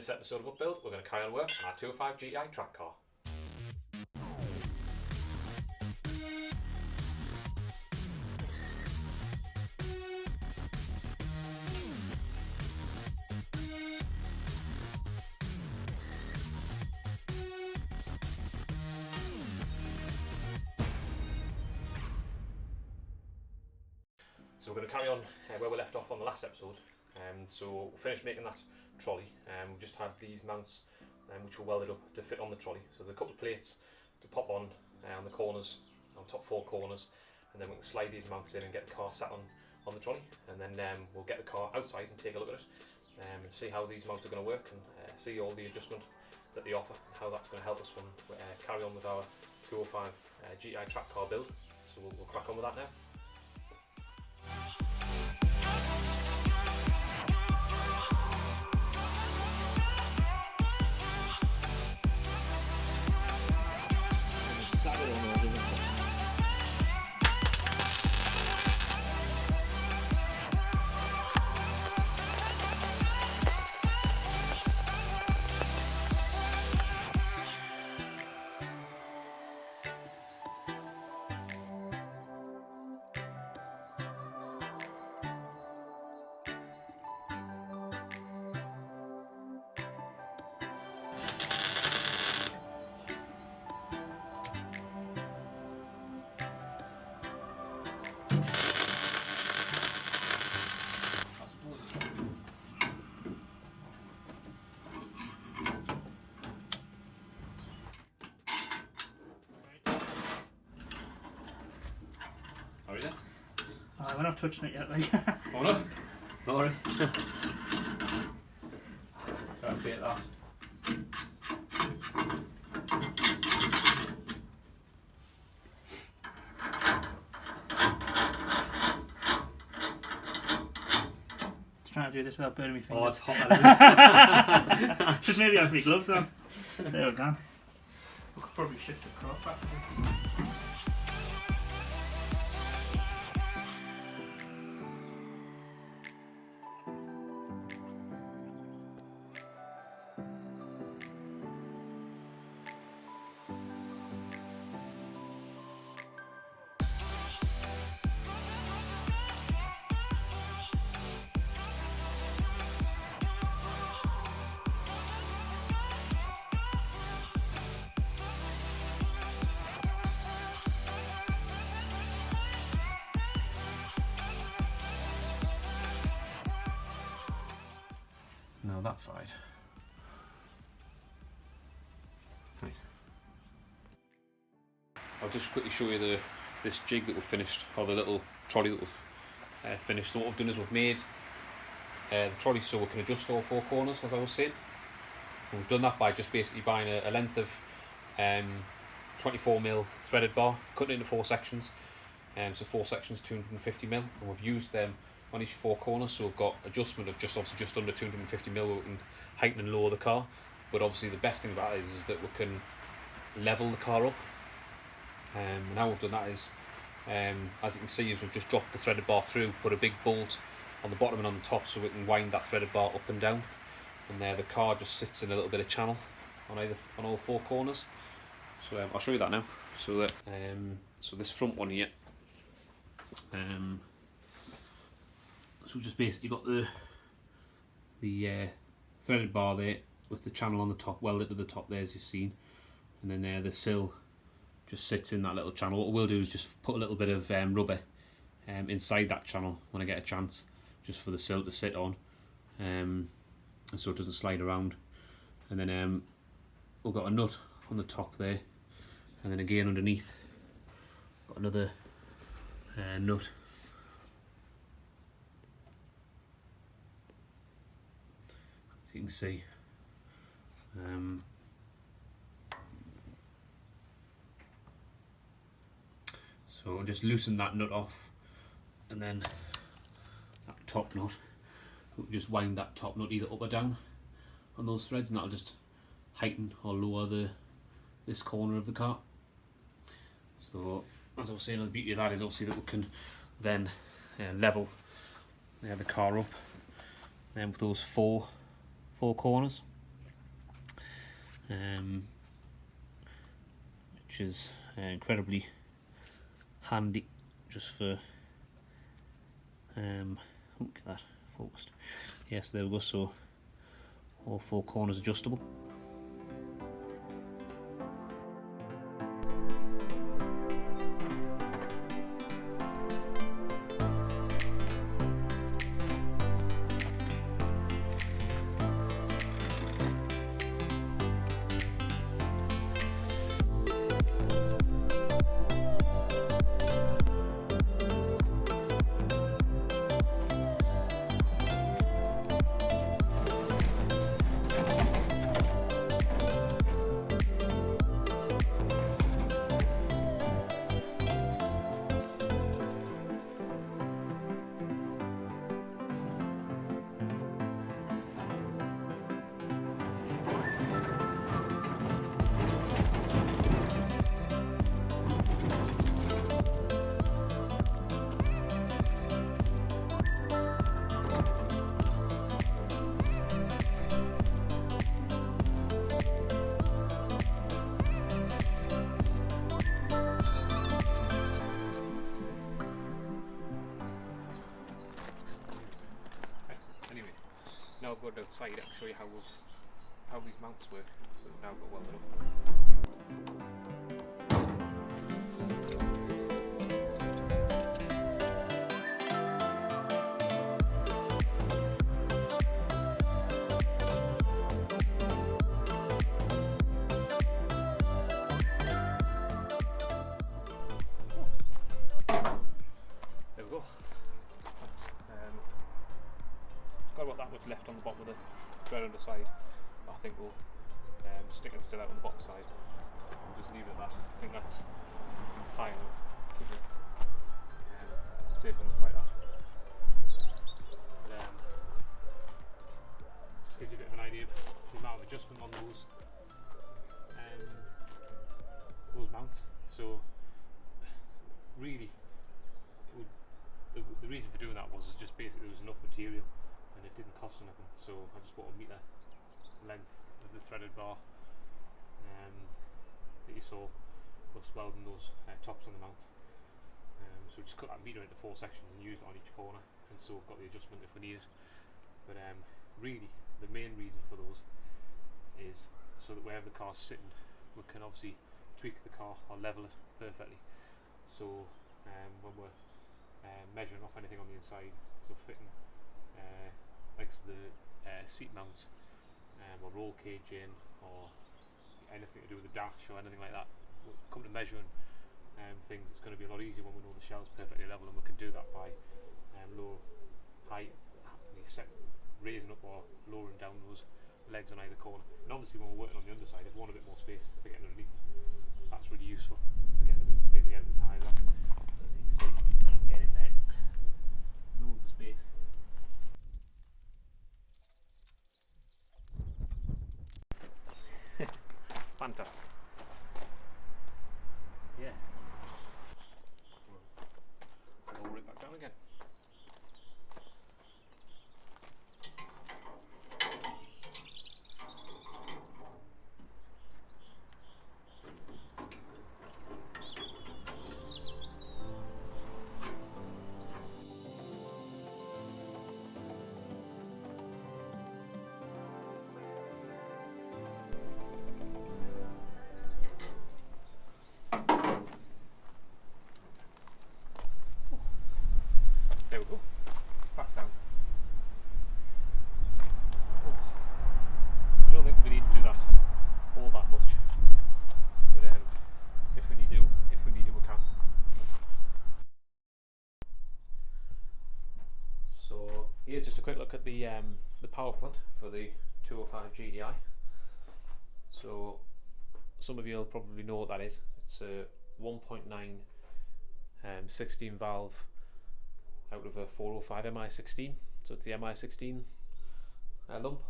this episode of Upbuild, we're going to carry on work on our 205 GTI Track Car. So we're going to carry on where we left off on the last episode. So we finished making that trolley. We just had these mounts which were welded up to fit on the trolley. So there's a couple of plates to pop on the corners, on top 4 corners, and then we can slide these mounts in and get the car sat on the trolley, and then we'll get the car outside and take a look at it and see how these mounts are going to work, and see all the adjustment that they offer and how that's going to help us when we carry on with our 205 GTI Track Car build. So we'll crack on with that now. Are we there? We're not touching it yet, like. Oh no? No worries. Try to fit that. Just trying to do this without burning my fingers. Oh, it's hot. Should maybe have my gloves on. There we go. We could probably shift the crop back. No, that side. Right. I'll just quickly show you this jig that we've finished, or the little trolley that we've finished. So what we've done is we've made the trolley so we can adjust all 4 corners, as I was saying. And we've done that by just basically buying a length of 24mm threaded bar, cutting it into 4 sections. So 4 sections, 250mm, and we've used them on each 4 corners, so we've got adjustment of just under 250mm where we can heighten and lower the car. But obviously the best thing about it is that we can level the car up. And how we've done that is, as you can see, is we've just dropped the threaded bar through, put a big bolt on the bottom and on the top so we can wind that threaded bar up and down. And there the car just sits in a little bit of channel on all 4 corners. So I'll show you that now. So that so this front one here. So we've just basically got the threaded bar there with the channel on the top, welded to the top there as you've seen, and then the sill just sits in that little channel. What we'll do is just put a little bit of rubber inside that channel when I get a chance, just for the sill to sit on, and so it doesn't slide around. And then we've got a nut on the top there, and then again underneath got another nut. You can see so I'll just loosen that nut off, and then that top nut, we'll just wind that top nut either up or down on those threads, and that'll just heighten or lower this corner of the car. So as I was saying, the beauty of that is obviously that we can then level the car up with those four corners. which is incredibly handy just for get that focused. Yes, there we go. So all 4 corners adjustable. Now I've got it outside, I can show you how these mounts work. We've now got welded up. There we go. That's, got about that much left on the bottom of the thread on the side. I think we'll stick it still out on the bottom side and just leave it at that. I think that's high enough. Keep it safe enough like that. But, just gives you a bit of an idea of the amount of adjustment on those mounts. So really, the reason for doing that was just basically there was enough material and it didn't cost anything, so I just bought a metre length of the threaded bar that you saw us welding those tops on the mount. So just cut that metre into 4 sections and use it on each corner, and so we've got the adjustment if we need it. But really the main reason for those is so that wherever the car's sitting we can obviously tweak the car or level it perfectly. So when we're measuring off anything on the inside, so fitting like the seat mounts or roll cage in, or anything to do with the dash or anything like that, we'll come to measuring things, it's going to be a lot easier when we know the shell's perfectly level, and we can do that by low, height, raising up or lowering down those legs on either corner. And obviously when we're working on the underside, if we want a bit more space to get underneath, that's really useful to get be able to get it as high as that. As you can see, get in there, loads of space. Fantastic. Yeah. I'll lower it back down again. There we go. Back down. I don't think we need to do that all that much, but if we need to, we can. So here's just a quick look at the power plant for the 205 GTI. So some of you will probably know what that is. It's a 1.9 16 valve out of a 405 MI16, so it's the MI16 lump,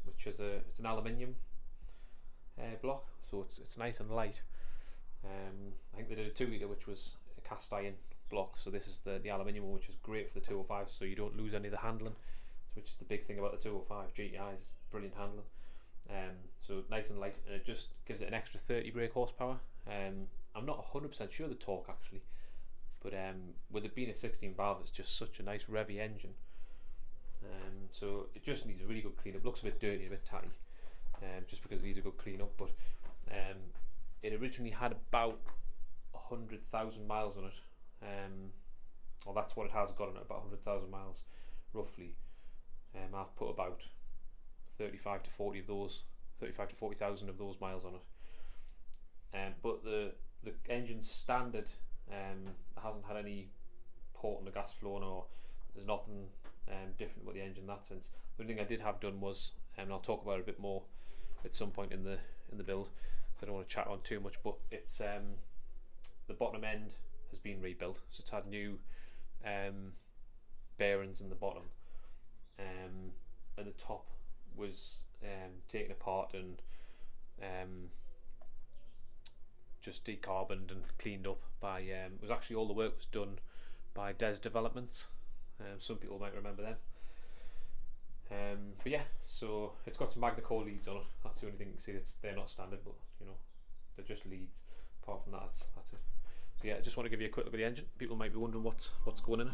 which is it's an aluminium block, so it's nice and light. I think they did a 2 litre which was a cast iron block, so this is the aluminium one, which is great for the 205, so you don't lose any of the handling, which is the big thing about the 205 GTI, is brilliant handling. So so nice and light, and it just gives it an extra 30 brake horsepower. I'm not 100% sure the torque actually, but with it being a 16 valve, it's just such a nice revvy engine. So it just needs a really good clean up. Looks a bit dirty, a bit tatty, just because it needs a good clean up. But it originally had about 100,000 miles on it. Well, that's what it has got on it, about 100,000 miles roughly. I've put about 35 to 40,000 of those miles on it. But the engine's standard. It hasn't had any port on the gas flow, or there's nothing different with the engine in that sense. The only thing I did have done was, and I'll talk about it a bit more at some point in the build, so I don't want to chat on too much. But it's the bottom end has been rebuilt, so it's had new bearings in the bottom, and the top was taken apart and just decarboned and cleaned up by it was actually all the work was done by Des Developments. Some people might remember them. But yeah, so it's got some Magna Core leads on it. That's the only thing you can see. They're not standard, but you know, they're just leads. Apart from that, that's it. So yeah, I just want to give you a quick look at the engine. People might be wondering what's going in it.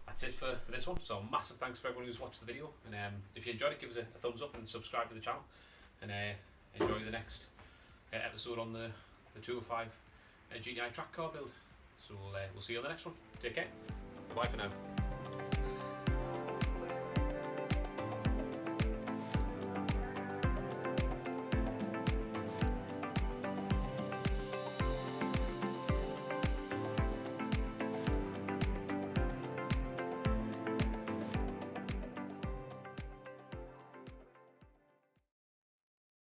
That's it for this one. So massive thanks for everyone who's watched the video, and if you enjoyed it, give us a thumbs up and subscribe to the channel, and enjoy the next episode on the 205 GTI Track Car Build. So we'll see you on the next one. Take care. Bye for now.